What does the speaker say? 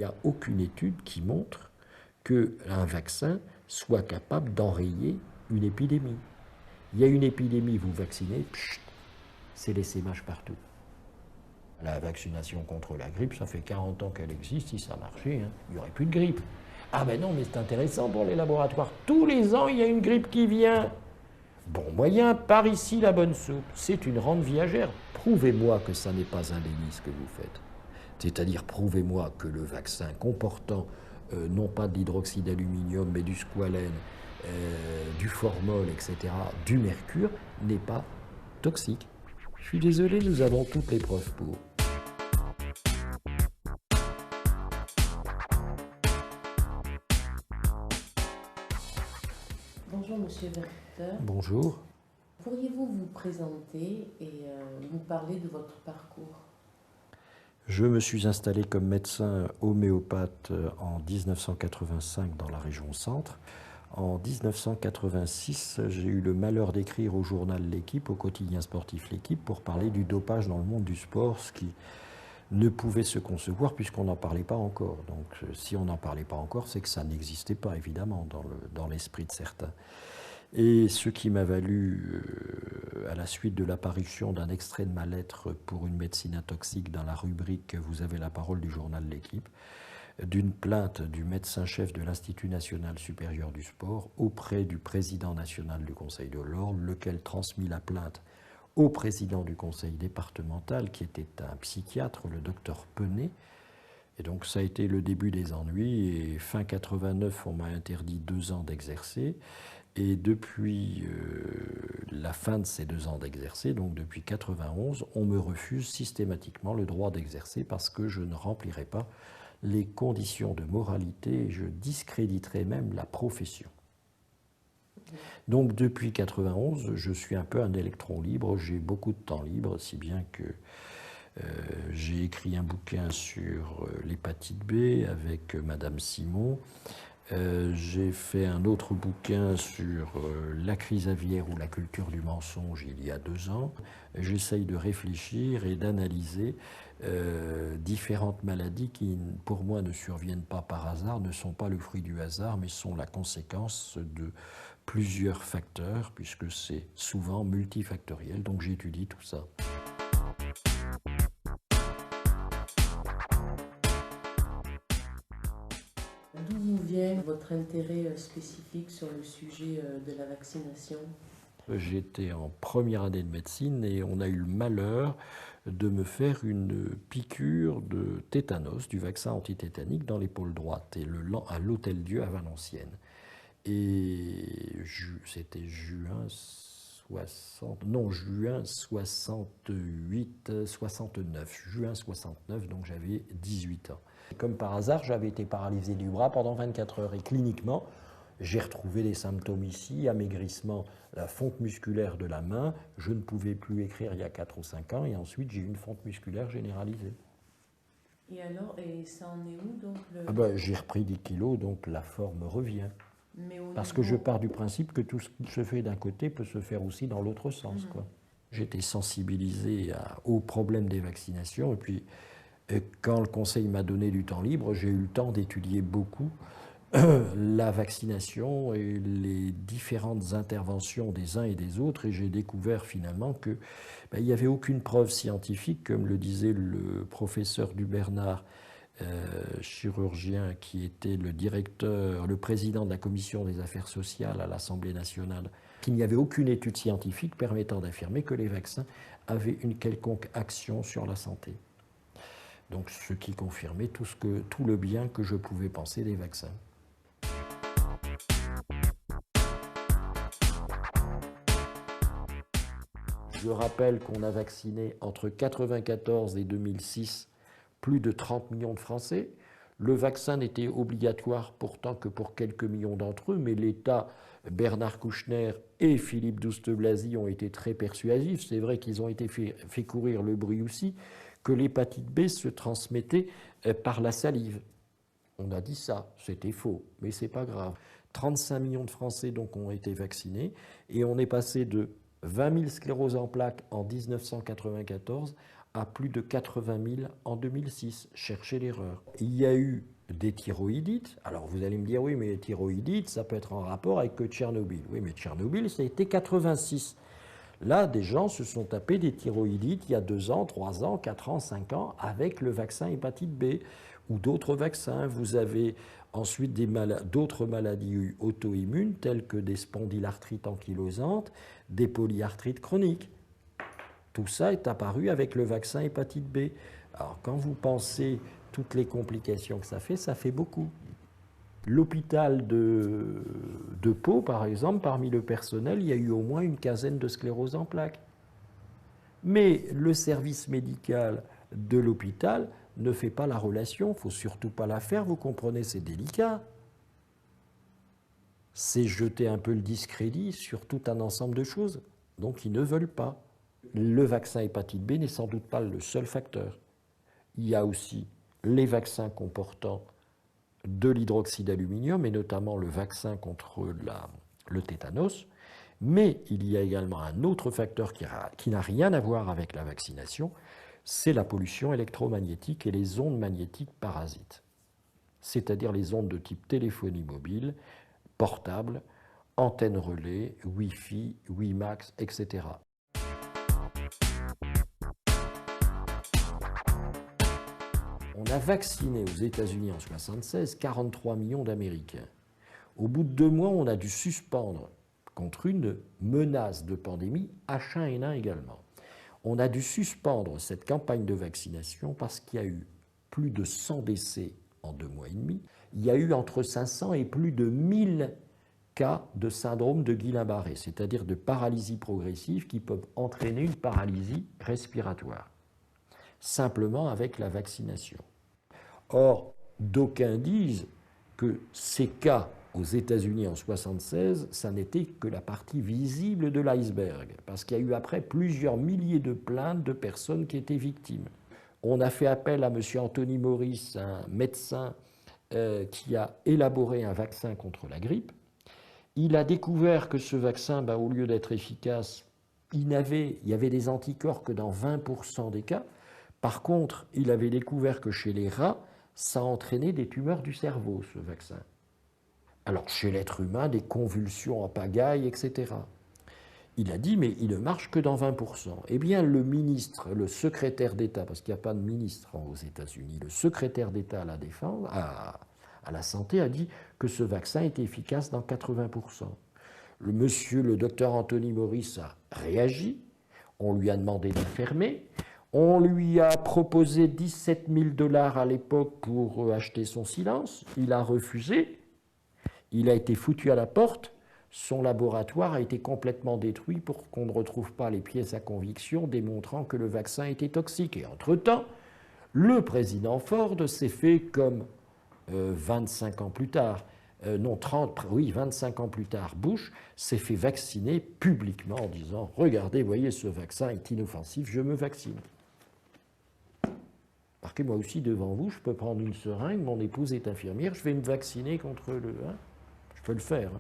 n'y a aucune étude qui montre qu'un vaccin soit capable d'enrayer une épidémie. Il y a une épidémie, vous vaccinez, c'est l'essaimage partout. La vaccination contre la grippe, ça fait 40 ans qu'elle existe, si ça marchait, hein, il n'y aurait plus de grippe. Ah ben non, mais c'est intéressant pour les laboratoires. Tous les ans, il y a une grippe qui vient. Bon moyen, par ici la bonne soupe. C'est une rente viagère. Prouvez-moi que ça n'est pas un déni ce que vous faites. C'est-à-dire, prouvez-moi que le vaccin comportant non pas de l'hydroxyde d'aluminium, mais du squalène, du formol, etc., du mercure, n'est pas toxique. Je suis désolé, nous avons toutes les preuves pour. Bonjour Monsieur Verter. Bonjour. Pourriez-vous vous présenter et nous parler de votre parcours? Je me suis installé comme médecin homéopathe en 1985 dans la région Centre. En 1986, j'ai eu le malheur d'écrire au journal L'Équipe, au quotidien sportif L'Équipe, pour parler du dopage dans le monde du sport, ce qui ne pouvait se concevoir puisqu'on n'en parlait pas encore. Donc si on n'en parlait pas encore, c'est que ça n'existait pas, évidemment, dans l'esprit de certains. Et ce qui m'a valu, à la suite de l'apparition d'un extrait de ma lettre pour une médecine atoxique dans la rubrique « Vous avez la parole » du journal L'Équipe, d'une plainte du médecin-chef de l'Institut national supérieur du sport auprès du président national du Conseil de l'Ordre, lequel transmit la plainte au président du conseil départemental, qui était un psychiatre, le docteur Penet. Et donc ça a été le début des ennuis, et fin 89, on m'a interdit 2 ans d'exercer. Et depuis la fin de ces 2 ans d'exercer, donc depuis 91, on me refuse systématiquement le droit d'exercer parce que je ne remplirai pas les conditions de moralité et je discréditerai même la profession. Donc depuis 91, je suis un peu un électron libre, j'ai beaucoup de temps libre, si bien que j'ai écrit un bouquin sur l'hépatite B avec Madame Simon. J'ai fait un autre bouquin sur la crise aviaire ou la culture du mensonge il y a 2 ans. J'essaye de réfléchir et d'analyser différentes maladies qui, pour moi, ne surviennent pas par hasard, ne sont pas le fruit du hasard, mais sont la conséquence de plusieurs facteurs, puisque c'est souvent multifactoriel. Donc j'étudie tout ça. D'où vous vient votre intérêt spécifique sur le sujet de la vaccination? J'étais en première année de médecine et on a eu le malheur de me faire une piqûre de tétanos, du vaccin antitétanique, dans l'épaule droite, et à l'Hôtel-Dieu à Valenciennes. Et c'était juin 69, donc j'avais 18 ans. Comme par hasard, j'avais été paralysé du bras pendant 24 heures et cliniquement, j'ai retrouvé des symptômes ici, amaigrissement, la fonte musculaire de la main, je ne pouvais plus écrire il y a 4 ou 5 ans et ensuite j'ai eu une fonte musculaire généralisée. Et alors, et ça en est où donc J'ai repris 10 kilos, donc la forme revient. Mais Parce que je pars du principe que tout ce qui se fait d'un côté peut se faire aussi dans l'autre sens. J'étais sensibilisé aux problèmes des vaccinations et puis quand le conseil m'a donné du temps libre, j'ai eu le temps d'étudier beaucoup la vaccination et les différentes interventions des uns et des autres, et j'ai découvert finalement que il n'y avait aucune preuve scientifique, comme le disait le professeur Dubernard, chirurgien qui était le président de la commission des affaires sociales à l'Assemblée nationale, qu'il n'y avait aucune étude scientifique permettant d'affirmer que les vaccins avaient une quelconque action sur la santé. Donc ce qui confirmait tout le bien que je pouvais penser des vaccins. Je rappelle qu'on a vacciné entre 1994 et 2006 plus de 30 millions de Français. Le vaccin n'était obligatoire pourtant que pour quelques millions d'entre eux, mais l'État, Bernard Kouchner et Philippe Douste-Blazy ont été très persuasifs. C'est vrai qu'ils ont été fait courir le bruit aussi, que l'hépatite B se transmettait par la salive. On a dit ça, c'était faux, mais c'est pas grave. 35 millions de Français donc ont été vaccinés et on est passé de 20 000 scléroses en plaques en 1994 à plus de 80 000 en 2006. Cherchez l'erreur. Il y a eu des thyroïdites. Alors vous allez me dire, oui, mais les thyroïdites, ça peut être en rapport avec Tchernobyl. Oui, mais Tchernobyl, ça a été 86. Là, des gens se sont tapés des thyroïdites il y a 2 ans, 3 ans, 4 ans, 5 ans avec le vaccin hépatite B ou d'autres vaccins. Vous avez ensuite d'autres maladies auto-immunes telles que des spondylarthrites ankylosantes, des polyarthrites chroniques. Tout ça est apparu avec le vaccin hépatite B. Alors quand vous pensez toutes les complications que ça fait beaucoup. L'hôpital de Pau, par exemple, parmi le personnel, il y a eu au moins une quinzaine de scléroses en plaques. Mais le service médical de l'hôpital ne fait pas la relation, il ne faut surtout pas la faire, vous comprenez, c'est délicat. C'est jeter un peu le discrédit sur tout un ensemble de choses, donc ils ne veulent pas. Le vaccin hépatite B n'est sans doute pas le seul facteur. Il y a aussi les vaccins comportant de l'hydroxyde d'aluminium, et notamment le vaccin contre le tétanos, mais il y a également un autre facteur qui n'a rien à voir avec la vaccination, c'est la pollution électromagnétique et les ondes magnétiques parasites, c'est-à-dire les ondes de type téléphonie mobile, portable, antenne relais, Wi-Fi, WiMAX, etc. On a vacciné aux États-Unis en 1976 43 millions d'Américains. Au bout de 2 mois, on a dû suspendre, contre une menace de pandémie, H1N1 également. On a dû suspendre cette campagne de vaccination parce qu'il y a eu plus de 100 décès en 2 mois et demi. Il y a eu entre 500 et plus de 1000 cas de syndrome de Guillain-Barré, c'est-à-dire de paralysie progressive qui peuvent entraîner une paralysie respiratoire, simplement avec la vaccination. Or, d'aucuns disent que ces cas aux États-Unis en 1976, ça n'était que la partie visible de l'iceberg, parce qu'il y a eu après plusieurs milliers de plaintes de personnes qui étaient victimes. On a fait appel à M. Anthony Morris, un médecin qui a élaboré un vaccin contre la grippe. Il a découvert que ce vaccin, au lieu d'être efficace, il y avait des anticorps que dans 20% des cas. Par contre, il avait découvert que chez les rats, ça entraînait des tumeurs du cerveau, ce vaccin. Alors, chez l'être humain, des convulsions en pagaille, etc. Il a dit, mais il ne marche que dans 20%. Eh bien, le ministre, le secrétaire d'État, parce qu'il n'y a pas de ministre aux États-Unis, le secrétaire d'État à la défense, à la santé, a dit que ce vaccin était efficace dans 80%. Le docteur Anthony Morris a réagi, on lui a demandé de fermer, on lui a proposé 17 000 $ à l'époque pour acheter son silence, il a refusé, il a été foutu à la porte, son laboratoire a été complètement détruit pour qu'on ne retrouve pas les pièces à conviction démontrant que le vaccin était toxique. Et entre-temps, le président Ford s'est fait comme 25 ans plus tard, 25 ans plus tard, Bush s'est fait vacciner publiquement en disant « Regardez, voyez, ce vaccin est inoffensif, je me vaccine ». Remarquez, moi aussi, devant vous, je peux prendre une seringue, mon épouse est infirmière, je vais me vacciner contre le... je peux le faire.